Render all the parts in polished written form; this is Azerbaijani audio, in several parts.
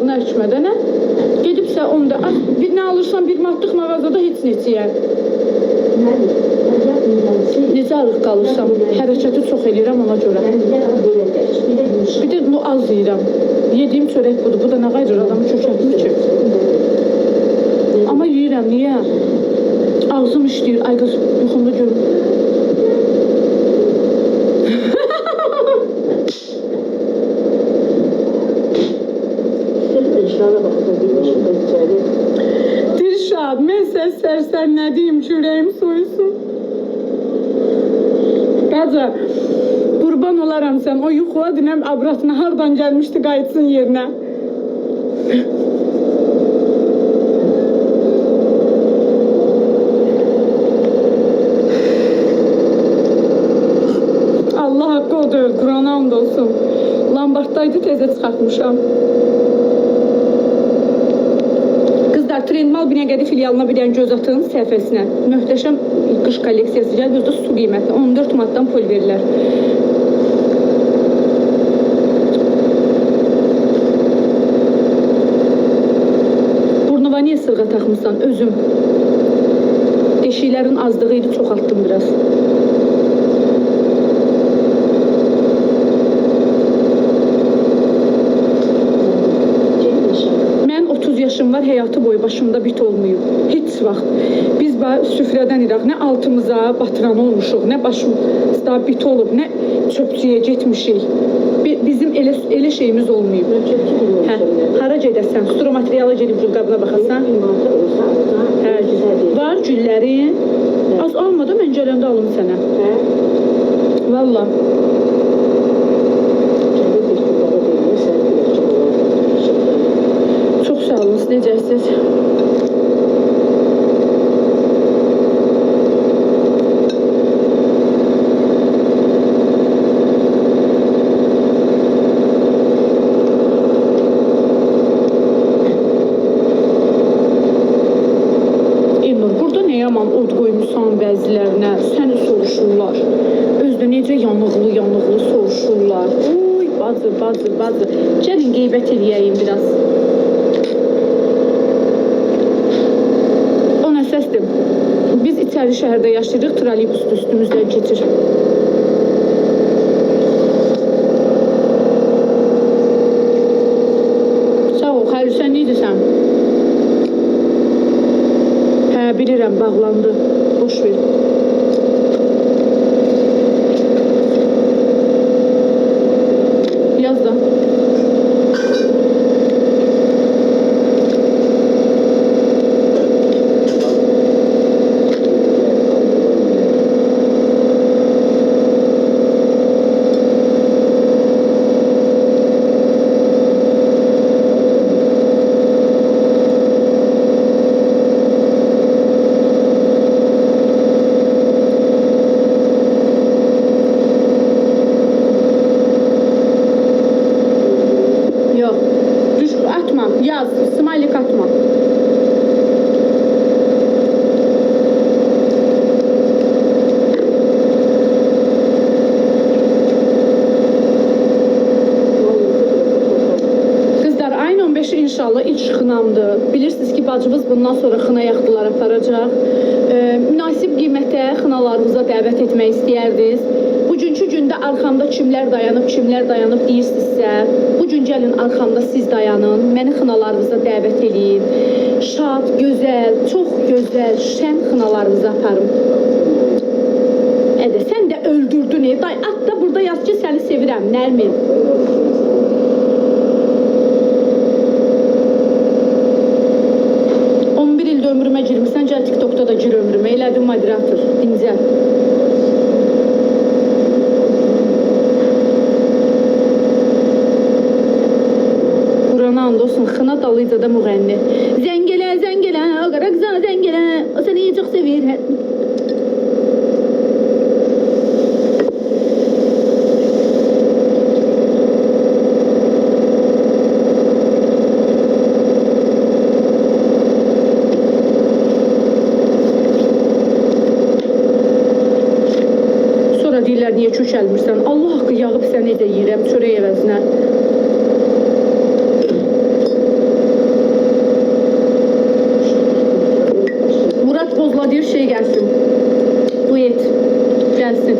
ayağını əkmədən, gedibsə onda bir nə alırsan bir manatlıq mağazada heç neçəyə. Necə arıq qalırsan? Hərəkəti çox eləyirəm ona görə. Bir də az yeyirəm. Yediyim çörək budur. Bu da nə qaydır adamı çökətmir ki. Amma yeyirəm, niyə? Ağzım işləyir. Ay qız, yuxumda görüm. Dilşad, mən sərsər nə deyim, çürəyim soyusun. Bacı, qurban olaram sən, o yuxuya dinəm abratına hardan gəlmişdi, qayıtsın yerinə. Allah haqqı o deyil, Qurana and olsun. Lambarddaydı, tezə çıxartmışam. Trendmal Binəqədi filialına bir dənə göz atın səhifəsinə. Möhtəşəm qış kolleksiyası gəlir, özdə su qiymətli. 14 manatdan pul verirlər. Burnova niyə sırğa taxmışsan? Özüm. Deşiklərin azlığı idi, çoxaltdım biraz. Yaşım var, həyatı boyu başımda bit olmayıb. Heç vaxt. Biz süfrədən iraq, nə altımıza batıran olmuşuq, nə başımızda bit olub, nə çöpçüyə getmişik. Bizim elə şeyimiz olmayıb. Hara gedəsən, stromateriala gedib gülqabına baxasan. Var güllərin. Az alma da mən gələndə alım sənə. Valla. Sağ olun, necəsiz? İlnur, burada nə yaman od qoymuşsan bəzilərinə, səni soruşurlar. Özdə necə yanıqlı soruşurlar. Oy, bacı. Gəlin qeybət eləyəyim biraz. Biz içəri şəhərdə yaşayırıq, trolleybus üstümüzdən keçir. Sağ ol, Xəlil, sən neydisən? Hə, bilirəm, bağlandı. Boş ver. Yaz da. Yaz, smiley atma. Kızlar, ayın 15'i inşallah ilk xınamdır. Bilirsiniz ki, bacımız bundan sonra xına yaxtılar aparacaq. Münasib qiymətə xınalarınıza dəvət etmək istəyərdiniz. Bugünkü gündə arxamda kimlər dayanıb deyirsinizsə, bugün gəlin arxamda siz dayanın, məni xınalarınıza dəvət eləyin. Şad, gözəl, çox gözəl, şən xınalarınıza aparım. Sən də öldürdün, at da burada yaz ki, səni sevirəm, Nərmin. Ömrümə girmirsən, gəl TikTokda da gir ömrümə. Elədim moderator, dincəl. Qurana and olsun, xına dalıcada müğənni. Zəngələ, o qaraqza, zəngələ. O səni çox sevir. Deyirlər, niyə kökəlmirsən? Allah haqqı yağıb səni də yeyirəm, çörək əvəzinə. bir şey gelsin. Bu et gelsin.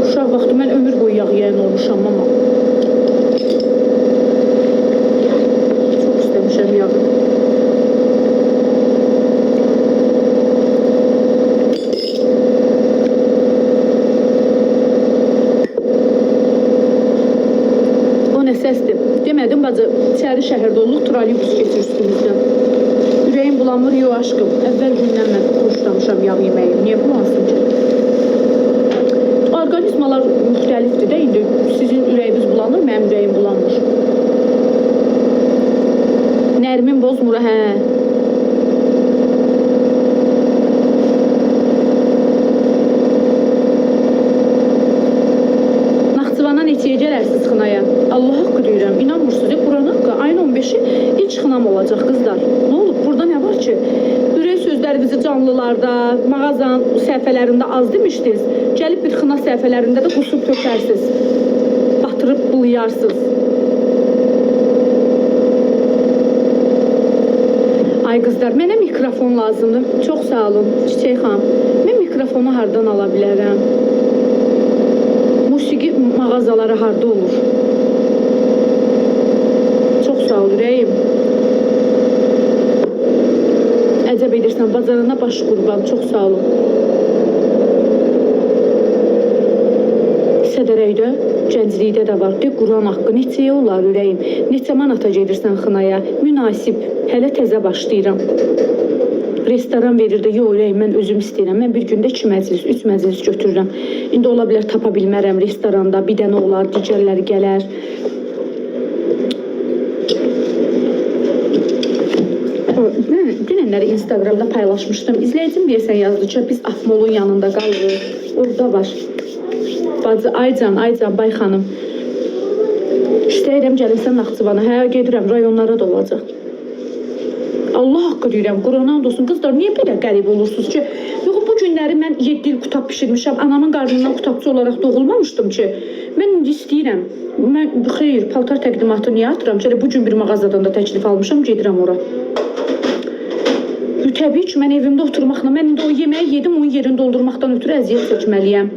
Uşaq vaxtı mən ömür boyu yağ yeyən olmuşam ama. Çox istəmişəm yağı. O nə səsdir? Demədim bacı, içəri şəhərdə oluq, trolleybus keçir üstümüzdən. Ürəyim bulanmır, yox aşkım. Əvvəl gündən mən xoşlamışam yağ yeməyi. Niyə bulansın ki? Orqanizmalar müxtəlifdir də. İndi sizin ürəyiniz bulanır, mənim ürəyim bulanmır. Nərmin bozmur, hə. Naxçıvandan neçəyə gələrsiniz xınaya? Allah haqqı deyirəm, inanmırsınız. Quran haqqı, ayın 15-i ilk xınam olacaq qızlar. Nə olub? Burada nə var ki? Ürək sözlərinizi canlılarda, mağazanın səhifələrində az demişdiniz. Gəlib bir xına səhifələrində də qusub tökərsiniz. Batırıb bulayarsınız. Ay qızlar, mənə mikrofon lazımdır. Çox sağ olun, Çiçək xanım. Mən mikrofonu hardan ala bilərəm? Musiqi mağazaları harda olur? Çox sağ ol, ürəyim. Əcəb edirsən, bacarana baş qurban. Çox sağ olun. Sədərəkdə, gənclikdə də var. De, Quran haqqı neçəyə olar ürəyim? Neçə manata gedirsən xınaya? Münasib, hələ təzə başlayıram. Restoran verir də, yox ürəyim, mən özüm istəyirəm. Mən bir gündə 2 məclis, 3 məclis götürürəm. İndi ola bilər tapa bilmərəm restoranda, bir dənə olar, digərləri gələr. Dünənləri Instagramda paylaşmışdım. İzləyicim deyəsən yazdı ki, biz Afmolun yanında qalırıq. Orada var. Bacı, Aycan, Bay xanım. İstəyirəm gəlirsən Naxçıvana. Hə, gedirəm, rayonlara da olacaq. Allah haqqı deyirəm, Qur'an olsun. Qızlar, niyə belə qərib olursunuz ki? Yox, bu günləri mən 7 il qutab pişirmişəm. Anamın qarnından qutabçı olaraq doğulmamışdım ki. Mən indi istəyirəm. Mən, xeyr, paltar təqdimatı niyə atıram ki? Bu gün bir mağazadan da təklif almışam, gedirəm ora. Təbii ki, mən evimdə oturmaqla, mən indi o yeməyi yedim, onun yerini doldurmaqdan ötürü əziyyət çəkməliyəm.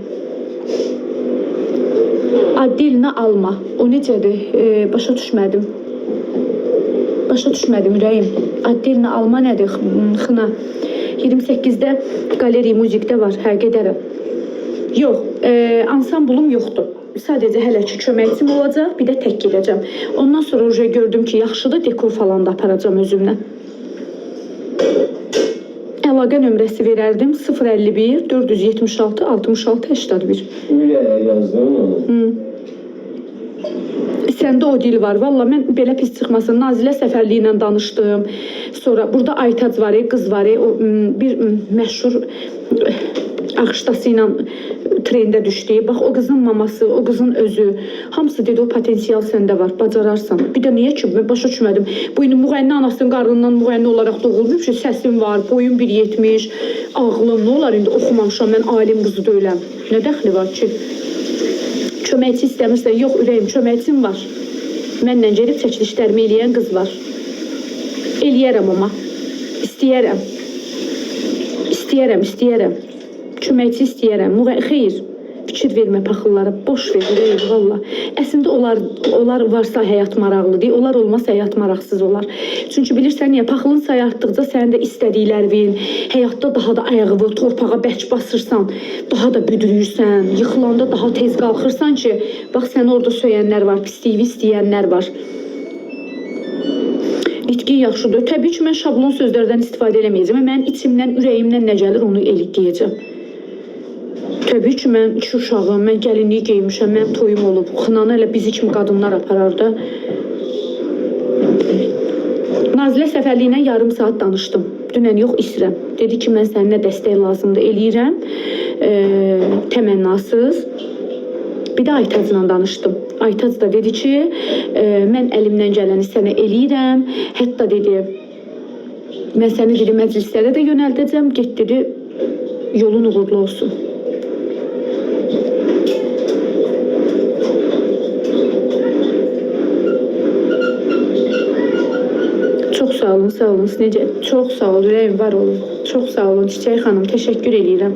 Addilinə alma. O necədir? Başa düşmədim. Başa düşmədim, ürəyim. Addilinə alma nədir? Xına. 28-də Galeri Muzikdə var, hə, gedərəm. Yox, ansambulum yoxdur. Sadəcə hələ ki köməkçim olacaq, bir də tək gedəcəm. Ondan sonra gördüm ki, yaxşıdır, dekor falan da aparacam özümlə. Əlaqə nömrəsi verərdim 051 476 66 81. Ürəyə yazdın onu? Səndə o dil var. Valla mən belə pis çıxmasın. Nazilə Səfərli ilə danışdım. Sonra burada Aytac var, qız var, bir məşhur Ağışdası ilə trendə düşdü. Bax, o qızın maması, o qızın özü. Hamısı dedi, o potensial səndə var, bacararsan. Bir də niyə ki, mən başa düşmədim. Bu indi müğənni anasının qarnından müğənni olaraq doğulmuş ki, səsim var, boyum 1.70, ağlım, nə olar indi oxumamışam, mən alim qızı deyiləm. Nə dəxli var ki? Köməkçi istəmirsən, yox ürəyim, köməkçim var. Mənlə gedib çəkilişlərimi eləyən qız var. Eləyərəm amma. İstəyərəm. İstəyərəm. Köməkçi istəyərəm. Xeyr, fikir vermə paxıllara, boş ver, ürəyim, valla. Əslində onlar varsa həyat maraqlıdır, onlar olmasa həyat maraqsız olar. Çünki bilirsən niyə, paxılın sayı artdıqca sənin də istədiklərin, həyatda daha da ayağı torpağa bərk basırsan, daha da büdürürsən, yıxılanda daha tez qalxırsan ki, bax səni orada söyənlər var, pisliyi istəyənlər var. İtkin yaxşıdır. Təbii ki, mən şablon sözlərdən istifadə eləməyəcəm. Mənim içimdən, ürəyimdən nə gəlir, onu deyəcəm. Təbii ki, mən 2 uşağım, mən gəlinliyi geymişəm, mənim toyum olub. Xınanı elə bizi kimi qadınlar aparar da. Nazilə Səfərli ilə yarım saat danışdım. Dünən yox, isirəm. Dedi ki, mən səninlə dəstək lazımdır, eləyirəm. Təmənnasız. Bir də Aytacla danışdım. Aytac da dedi ki, mən əlimdən gələni sənə eləyirəm. Hətta dedi, mən səni dedi, məclislərə də yönəldəcəm. Get dedi, yolun uğurlu olsun. Çox sağ sağ olun, sağ olun. Siz necə? Çox sağ olun, ürəyim var olun. Çox sağ olun Çiçək xanım, təşəkkür edirəm.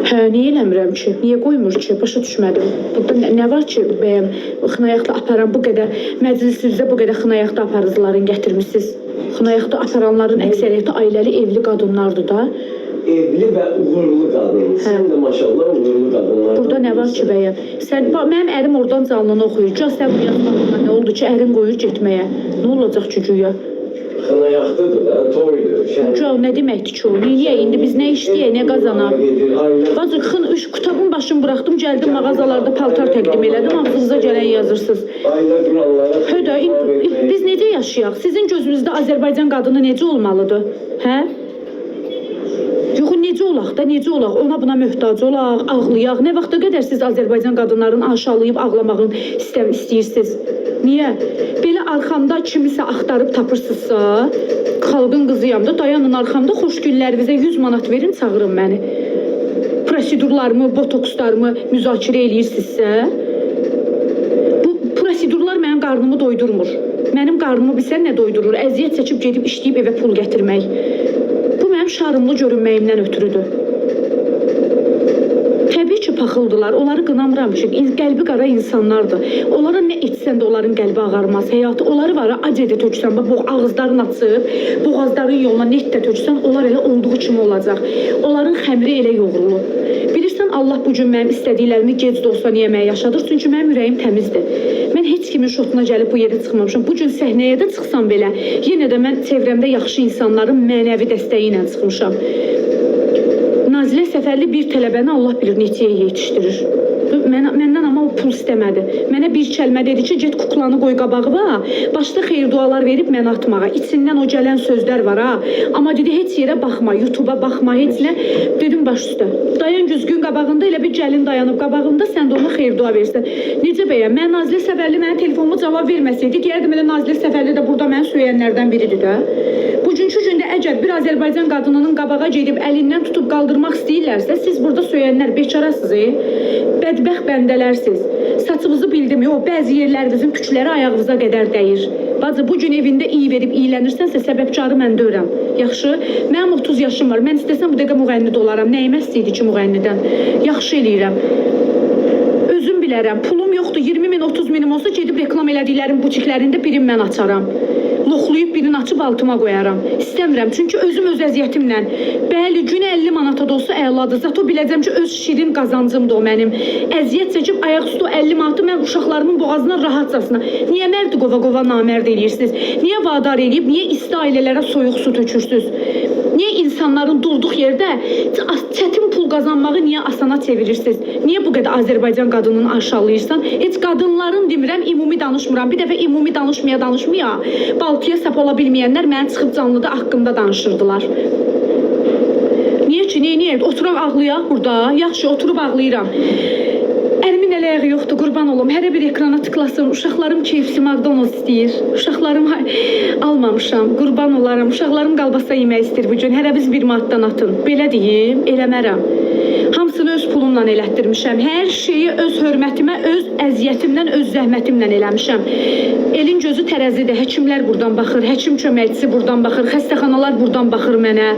Hə, niyə eləmirəm ki? Niyə qoymur ki? Başa düşmədim. Burada nə var ki, bəyəm xınayaqda aparan bu qədər məclisinizdə bu qədər xınayaqda aparıcıların gətirmisiniz? Xınayaqda aparanların əksəriyyəti ailəli, evli qadınlardır da. Evli və uğurlu qadın. Sən də maşallah uğurlu qadınlar. Burada nə var ki, bəyəm? Mənim ərim oradan canlını oxuyur. Ca sən bu yazmağına nə oldu ki, ərin qoyur getməyə? Nə olacaq ki, güya? Xınayaqdıdır da, toydur. Ca, nə deməkdir ki o? Niyə? İndi biz nə işləyək, nə qazanaq? Bacı, kitabın başını buraxdım, gəldim mağazalarda paltar təqdim elədim, ağzınıza gələn yazırsınız. Ailə quralları... Hödə, biz necə yaşayaq? Sizin gözünüzdə Azərbaycan qadını necə olmalıdır? Hə? Yox, necə olaq da, necə olaq? Ona buna möhtac olaq, ağlayaq. Nə vaxta qədər siz Azərbaycan qadınlarını aşağılayıb ağlamağın istəyirsiniz? Niyə? Belə arxamda kimisə axtarıb tapırsınızsa, xalqın qızıyam da, dayanın arxamda, xoş günlərinizə 100 manat verin, çağırın məni. Prosedurlarımı, botokslarımı müzakirə eləyirsinizsə, bu prosedurlar mənim qarnımı doydurmur. Mənim qarnımı bilsən nə doydurur? Əziyyət çəkib gedib işləyib evə pul gətirmək. Bu mənim şarımlı görünməyimdən ötürüdür. Təbii ki, paxıldılar. Onları qınamıram ki, qəlbi qara insanlardır. Onlara nə etsən də onların qəlbi ağarmaz. Həyatı, onları var, ac edə töksən, ağızlarını açıb, boğazların yoluna net də töksən, onlar elə olduğu kimi olacaq. Onların xəmri elə yoğrulur. Bilirsən, Allah bu gün mənim istədiklərimi gec də olsa yeməyə yaşadır, çünki mənim ürəyim təmizdir. Mən heç kimin şotuna gəlib bu yerə çıxmamışam. Bu gün səhnəyə də çıxsam belə, yenə də mən çevrəmdə yaxşı insanların mənəvi dəstəyi ilə çıxmışam. Nazilə Səfərli bir tələbəni Allah bilir neçəyə yetişdirir. Məndən amma o pul istəmədi. Mənə bir kəlmə dedi ki, get kuklanı qoy qabağıma, başda xeyir dualar verib məni atmağa. İçindən o gələn sözlər var ha. Amma dedi, heç yerə baxma, YouTube'a baxma, heç nə. Dedim, baş üstə. Dayan güzgün qabağında, elə bir gəlin dayanıb qabağında, sən də ona xeyir dua versən. Necə bəyəm? Mən Nazilə Səfərli mənə telefonuma cavab verməsəydi, deyərdim elə Nazilə Səfərli də burada məni söyənlərdən biridir də. Bugünkü gündə əgər bir Azərbaycan qadınının qabağa gedib əlindən tutub qaldırmaq istəyirlərsə, siz burada söyənlər bekarasınız, bədbəxt bəndələrsiniz. Saçınızı bildim, o bəzi yerlərinizin tükləri ayağınıza qədər dəyir. Bacı, bugün evində iyi verib iylənirsənsə, səbəbkarı mən deyirəm. Yaxşı, mənim 30 yaşım var, mən istəsəm bu dəqiqə müğənni də olaram. Nəyimə istəyirdi ki, müğənnidən? Yaxşı eləyirəm. Özüm bilərəm, pulum yoxdur, 20 min, 30 minim olsa gedib reklam elədiklərim butiklərində birini mən açaram. Loxlayıb birini açıb altıma qoyaram. İstəmirəm, çünki özüm öz əziyyətimlə. Bəli, günə 50 manata da olsa əladır. Zato biləcəm ki, öz şirin qazancımdır o mənim. Əziyyət çəkib ayaq üstü 50 manatı mən uşaqlarımın boğazına rahatcasına. Niyə mərdi qova-qova namərd eləyirsiniz? Niyə vadar eləyib, niyə isti ailələrə soyuq su tökürsünüz? Niyə insanların durduq yerdə çətin pul qazanmağı niyə asana çevirirsiniz? Niyə bu qədər Azərbaycan qadınını aşağılayırsan? Heç qadınların demirəm, ümumi danışmıram. Bir dəfə ümumi danışmaya. Baltıya sap ola bilməyənlər mənə çıxıb canlıda haqqımda danışırdılar. Niyə ki, niyə? Oturaq ağlayaq burada. Yaxşı, oturub ağlayıram. Ərimin ələyağı yoxdur, qurban olum. Hərə bir ekrana tıklasın. Uşaqlarım KFC, McDonald's istəyir. Uşaqlarım almamışam, qurban olaram. Uşaqlarım qalbasa yemək istəyir bugün. Hərə biz bir manatdan atın. Belə deyim, eləmərəm. Hamısını öz pulumla elətdirmişəm. Hər şeyi öz hörmətimə, öz əziyyətimdən, öz zəhmətimlə eləmişəm. Elin gözü tərəzidir. Həkimlər buradan baxır, həkim köməkçisi buradan baxır, xəstəxanalar buradan baxır mənə.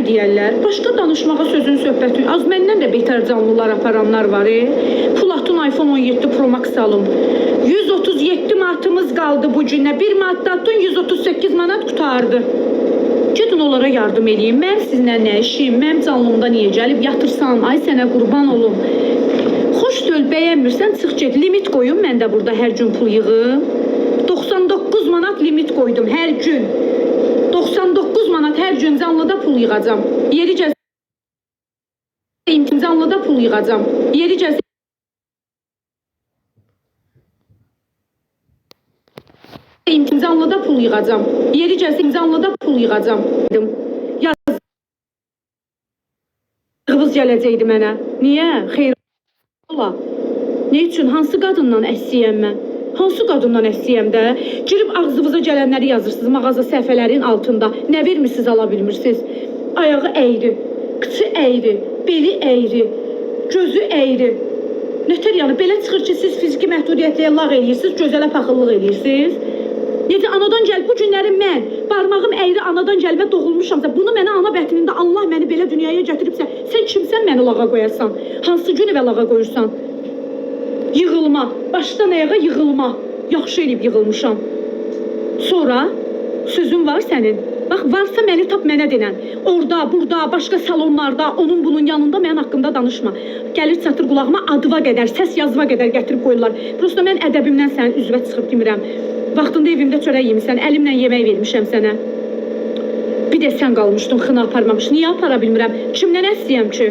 Deyərlər. Başqa danışmağa sözün söhbətin. Az məndən də betər canlılar aparanlar var. Pulatın iPhone 17 Pro Max alım. 137 manatımız qaldı bu günə. Bir manatdan 138 manat qutardı. Gedin onlara yardım edeyim. Mən sizinlə nə işim? Mənim canlımda niyə gəlib yatırsan? Ay sənə qurban olum. Xoş söz bəyənmirsən, çıx get. Limit qoyun, mən də burada hər gün pul yığım. 99 manat limit qoydum hər gün. 99 manat hər gün canlıda pul yığacam. Yeri gəzəyim, canlıda pul yığacam. Yeri gəzəyim, canlıda pul yığacam. Yeri gəzəyim, canlıda pul yığacam. Yazığınız gələcəkdi mənə. Niyə? Xeyr ola. Ne üçün? Hansı qadından əsiyəm mən? Hansı qadından əstəyəm də? Girib ağzınıza gələnləri yazırsınız mağaza səhifələrinin altında. Nə vermirsiniz, ala bilmirsiniz? Ayağı əyri, qıçı əyri, beli əyri, gözü əyri. Nətər yəni belə çıxır ki, siz fiziki məhdudiyyətliyə lağ eləyirsiniz, gözələ paxıllıq eləyirsiniz. Necə anadan gəlib bu günləri mən barmağım əyri anadan gəlmə doğulmuşamsa, bunu mənə ana bətnində Allah məni belə dünyaya gətiribsə, sən kimsən məni lağa qoyarsan? Hansı günü və lağa qoyursan? Yığılma, başdan ayağa yığılma. Yaxşı eləyib yığılmışam. Sonra sözün var sənin. Bax, varsa məni tap, mənə denən. Orada, burada, başqa salonlarda, onun bunun yanında mənim haqqımda danışma. Gəlir çatır qulağıma adıva qədər, səs yazıva qədər gətirib qoyurlar. Prosta mən ədəbimdən sənin üzvə çıxıb demirəm. Vaxtında evimdə çörək yemişsən, əlimlə yemək vermişəm sənə. Bir də sən qalmışdın, xına aparmamış. Niyə apara bilmirəm? Kimdən əstəyəm ki?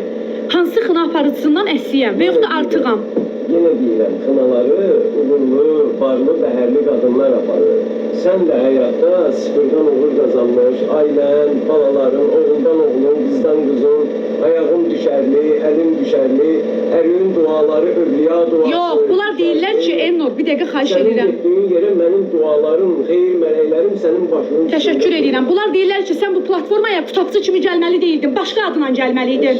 Hansı xına aparıcısından əstəyəm və yoxsa artığam? Yenə deyirəm, xınaları uğurlu, barlı, bəhərli qadınlar aparır. Sən də həyatda sıfırdan uğur qazanmış, ailən, balaların, oğuldan oğlun, qızdan qızın, ayağın düşərli, əlin düşərli, ərin duaları, övliya duası. Yox, bunlar deyirlər ki, Elnur, bir dəqiqə xahiş Sənin edirəm. getdiyin yerə mənim dualarım, xeyir mələklərim sənin başının Təşəkkür edirəm. Bunlar deyirlər ki, sən bu platformaya qutabçı kimi gəlməli deyildin, başqa adla gəlməli idin.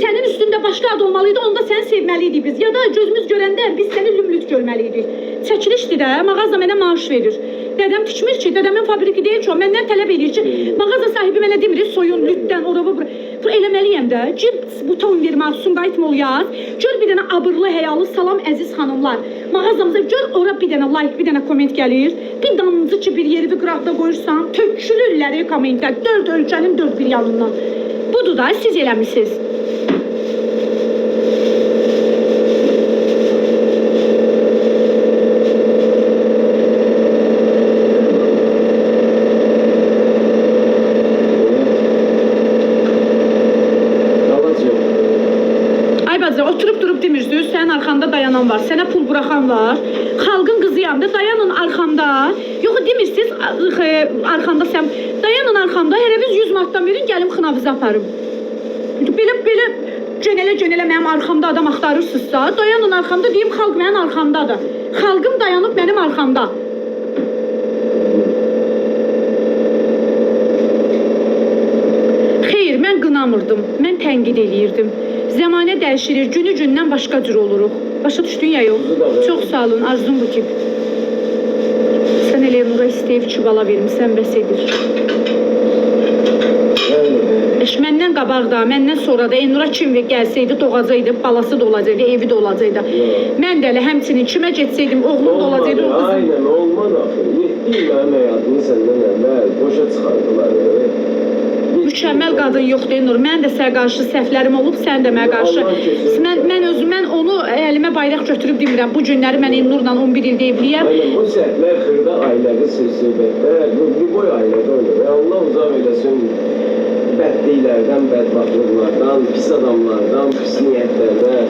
Sənin üstündə başqa ad olmalıydı, onda səni sevməli idik biz. Ya da gözümüz görəndə biz səni lümlüt görməli idik. Çəkilişdir də, mağaza mənə maaş verir. Dədəm tikmir ki, dədəmin fabriki deyil ki, o məndən tələb edir ki, mağaza sahibi mənə demir, soyun, lütdən, orava bura. Bu eləməliyəm də, gir buton vermə, Sumqayıt Mol yaz, gör bir dənə abırlı, həyalı, salam əziz xanımlar. Mağazamıza gör, ora bir dənə like, bir dənə komment gəlir. Bir damcı ki, bir yeri bir qıraqda qoyursan, tökülürlər kommentlər, 4 ölkənin 4 bir yanından. Budur da, siz eləmişsiniz. Oturup durup demirsiniz, sənin arxanda dayanan var, sənə pul buraxan var, xalqın qızıyam da, dayanın arxamda, yox demirsiniz, arxanda sən, dayanın arxamda, hər eviz 100 manatdan verin, gəlim xınavızı aparım. Belə cönələ mənim arxamda adam axtarırsınızsa, dayanın arxamda, deyim, xalq mənim arxamdadır. Xalqım dayanıb mənim arxamda. Xeyr, mən qınamırdım, mən tənqid eləyirdim. Zamanə dəyişilir, günü-gündən başqa cür oluruq. Başa düşdün ya yox? Çox sağ olun, arzum bu ki. Sən elə Elnura istəyib ki, bala vermişsən, bəs edir. Məndən qabaqda, məndən sonra da Elnura kim gəlsəydi, doğacaqdı, balası da olacaqdı, evi də olacaqdı. Mən də elə həmçinin kimə getsəydim, oğlum da olacaqdı, o qızım. Aynen, olmadı axı. 7 il mənim həyatımı səndən əvvəl boşa çıxardılar. Mükəmməl qadın yoxdur Elnur. Mən də sənə qarşı səhvlərim olub, sən də mənə qarşı. Mən onu əlimə bayraq götürüb demirəm. Bu günləri mən Elnurla 11 ildə evliyəm. Aynen, bu səhvlər xırda ailəvi söhbətdə, bir boy ailədə olur. Allah uzaq eləsin bədliklərdən, bədbaxtlıqlardan, pis adamlardan, pis niyyətlərdən.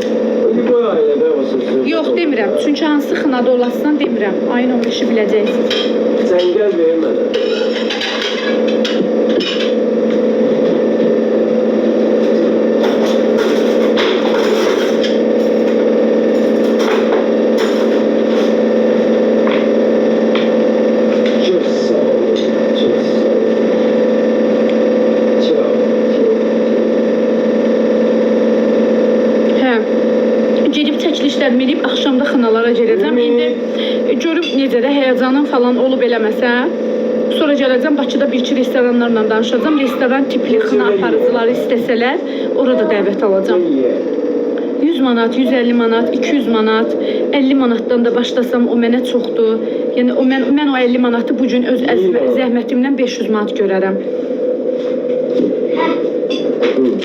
Bir boy ailədə o söhbət. Yox demirəm. Çünki hansı xınada olasından demirəm. Ayın 15-i biləcəksiniz. Sən gəl verir mənə. Eləyib axşamda xınalara gələcəm. İndi görüb necə də həyəcanım falan olub eləməsə, sonra gələcəm Bakıda bir-iki restoranlarla danışacağım. Restoran tipli xına aparıcıları istəsələr, orada dəvət alacağım. 100 manat, 150 manat, 200 manat, 50 manatdan da başlasam o mənə çoxdur. Yəni mən o 50 manatı bu gün öz zəhmətimdən 500 manat görərəm.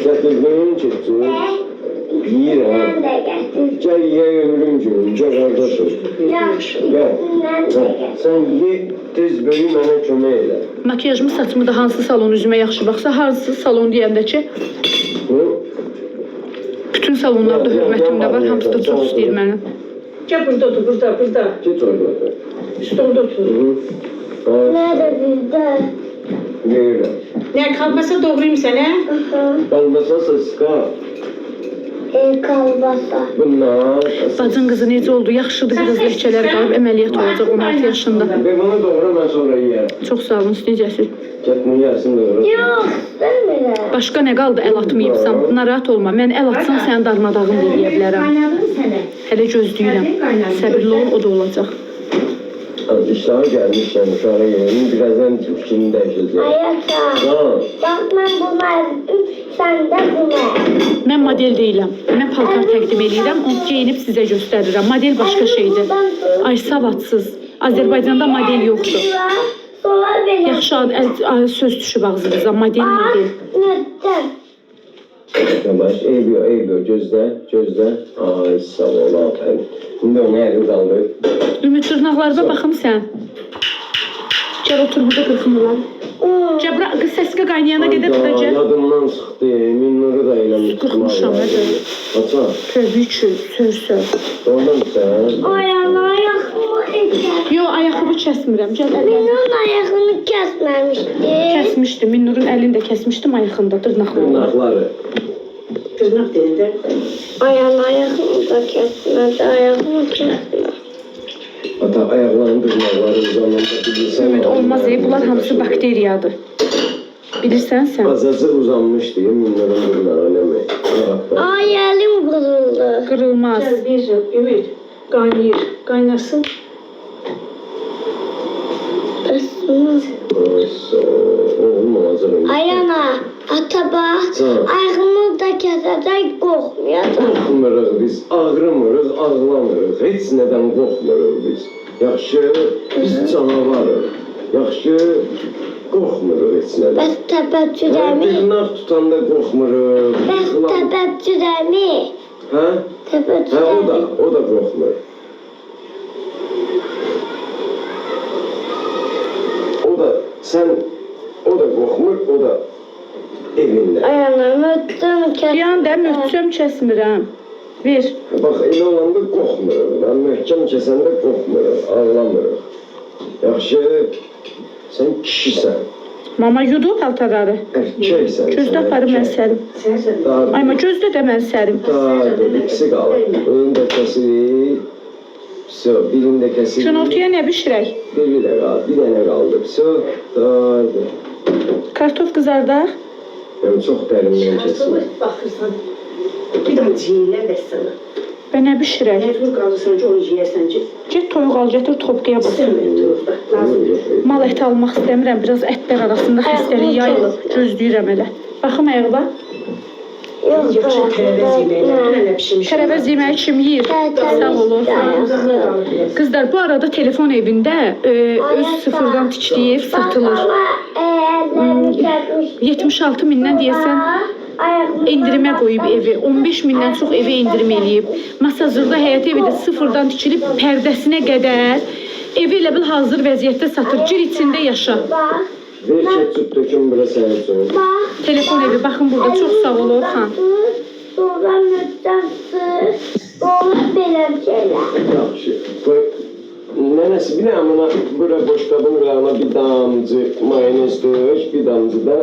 Gətirdiyin çıxsın. Yiyirəm. Gəl yeyə ömrüm günüm, gəl qardaşım. Gəl. Sən ye, tez böyü mənə kömək elə. Makyajımı, saçımı da hansı salon üzümə yaxşı baxsa, hansı salon deyəndə ki, bütün salonlarda hörmətimdə var, hamısı da çox istəyir mənə. Gəl burada otur, burada. Geç orada. Stolda otur. Nerede burada? Verirəm. Nə, kalmasa doğrayım sənə? Qalmasa sıska. Kalbasa. Bunlar... Bacın qızı necə oldu? Yaxşıdır, biraz ləhçələr qalıb, əməliyyat olacaq 16 yaşında. Ve bunu doğru ben sonra yiyeyim. Çox sağ olun, necəsiz? Ketmin yersin doğru. Yok, istemiyorum. Başqa nə qaldı əl atmayıbsan? Narahat olma, mən əl atsam sənin darmadağın eləyə bilərəm. Kaynadın sənə. Hələ gözləyirəm. Səbirli ol, o da olacaq. İştahı gelmişken uşağı yiyelim. Birazdan fikrini değişeceğim. Hayata. Ha. Bak ben bunu aldım, sen de bunu al. Mən model deyiləm. Mən paltar təqdim edirəm, onu geyinib sizə göstərirəm. Model başqa şeydir. Ay savadsız. Azərbaycanda model yoxdur. Sonra benim. Yaxşı söz düşüb ağzınıza. Model. Neden? Yavaş, eğiliyor. Gözle. Ay sağ ol, aferin. Şimdi onu elim kaldı. Ümid dırnaqlarına baxım sən. Gəl otur burada qırxımlar. Cəbra qız səskə qaynayana qədər burada gəl. Yadımdan çıxdı, minnuru da eləmişdim. Qırxmışam, hədə. Aça, Tövbə üçün, söz. oradan sen. Ayağını ayağımı eker. Yo, ayaqqabı kəsmirəm. Gəl əl. Benim ayağını kesmemişti. Kəsmişdim. Minnurun əlini də kəsmişdim ayağında dırnaqlarını. Tırnakları. Tırnak derinde. Ayağımı da kesmedi, ayağımı kesmedi. Ata ayaklarının tırnakları uzanında bilirsen. Ümid olmaz, bunlar hamısı bakteriyadır. Bilirsən sən. Azacık uzanmış diye minnurun tırnağı ne? Ay elim kırıldı. Qırılmaz. Gel bir Ümit. Kaynayır. Kaynasın. Ismı. Oğlum olacak. Ayağına ata bak. Ayağımı da kesecek korkmuyor. Qorxmuruq biz, ağrımırıq, ağlamırıq. Heç nədən qorxmuruq biz. Yaxşı, biz canavarıq. Yaxşı, qorxmuruq heç nədən. Bəs təbəccüdəmi? Dırnaq tutanda qorxmuruq. Bəs təbəccüdəmi? Hə? Təbəccüdəmi? O da qorxmur. O da qorxmur, o da evində. Ayağımı öttüm kestim. Yan da möhkəm kəsmirəm. Ver. Bax, elə olanda qorxmuruq. Mən möhkəm kəsəndə qorxmuruq, ağlamırıq. Yaxşı, sən kişisən, Mama yudu paltarları. erkəksən. Gözdə aparım mən sərim. Sen. Ayma gözdə də mən sərim. İkisi qalır. Onun da kəsirik. Pso, birinin də kəsirik. Günortaya nə bişirək? Biri də qaldı, bir dənə qaldı. Pso, daydı. Kartof qızardaq. Yəni, çox dərindən kəsirik. Bakırsan. Bir daha ciyinler de sana. Və nə bişirək? Mecbur kalırsan ki onu yiyersen ki. Get toyuq al, getir topqaya bax. İstemiyorum. Lazım. Mal əti almaq istəmirəm. Biraz ətlər arasında xəstəlik yayılıb. Gözləyirəm elə. Baxım ayağa. Yok, Yaxşı tərəvəz yeməklər. Hələ pişirmiş. Tərəvəz yeməyi kim yeyir? Sağ olun. Uzaqda qalır biraz. Qızlar, bu arada telefon evində öz sıfırdan tikdiyi ev satılır. Ellerimi kesmiş. 76 mindən deyəsən endirimə qoyub evi. 15 mindən çox evə endirim eləyib. Masazırda həyət evi də sıfırdan tikilib pərdəsinə qədər evi elə bil hazır vəziyyətdə satır. Cir içində yaşa. Bak, Ver ketçup döküm bura sənin üçün. bak. Telefon evi, baxın burada. Çox sağ ol Orxan. Sonra müddətsiz. Sonra belə şeylər. Yaxşı. Qoy, nənəsi bir amına bura boş qabın qırağına bir damcı mayonez dök, bir damcı da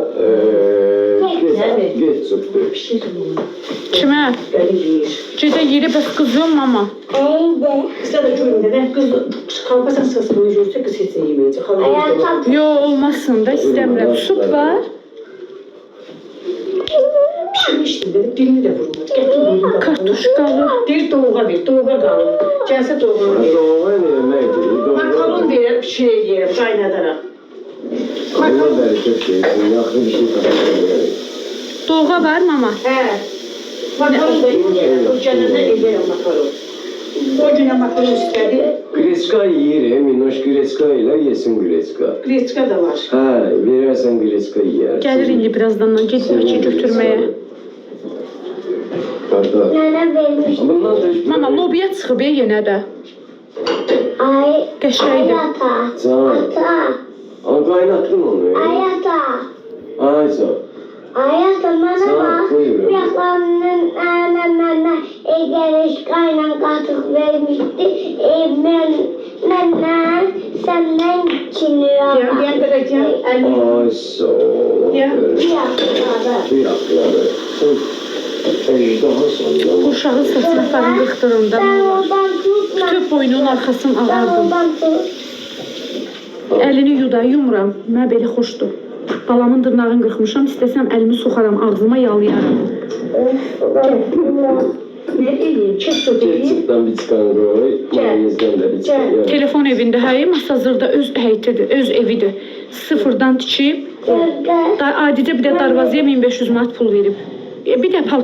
ketçup dök. Pişiririm onu. Kimə? Beni yiyir. Gedə yeri bəs qızım mama. Eydi. Kısa da görünür. Ben kız kalpasan sırasını görse kız hiç yemeyecek. Ayağım Yo, olmasın da istəmirəm. Süt var. Pişirmiştim dedim. Birini de vurmadı. Getir bunu da. Kartuşkalı. Bir doğuğa bir. Doğuğa kalın. Gelse doğuğa bir. Doğma neydi? Makaron verir şey yerim. Kaynatarak. Allah bərəkət versin, yaxşı bir şey tapacaq. Doğğa var mama. He. Makaron da yerim. O canına ederim makaron. O güne makaron istedi. Greçka yiyir, minnoş greçka ilə yesin greçka. Greçka da var. Hə, verərsən greçka yiyər. Gəlir indi birazdan gedirik ki götürməyə. Qarda. nənə vermiş. Bundan da Mama lobiya çıxıb yenə də. Ay, Qəşəngdir. ata. Can. Ata. Ama kaynattın onu. Ay ata. Ay sağ. Ayağım bana Sağ ol, bak. buyurun. Yaklanının annemlerine geliş kaynan katık vermişti. Ben Məndən səndən kimi Diyen vereceğim. Ay sağ ol. Ya. Kıyakları. Daha sonra. Uşağı saçlarını qıxdırında Sən oradan tut. bütün boynunun arxasını Sən ağardım. oradan tut. Əlini yumuram. Mənə belə xoşdur. Balamın dırnağını qırxmışam, istəsəm əlimi soxaram, ağzıma yalayaram. Ne diyeyim? Çık su diyeyim. Ketçupdan bir çıkan koy. Mayonezden de bir çıkan. Telefon evində həyim, hazırda öz həyətidir, öz evidir. Sıfırdan tikib, Göldə. adicə bir də darvazaya 1500 manat pul verib. Bir də paltar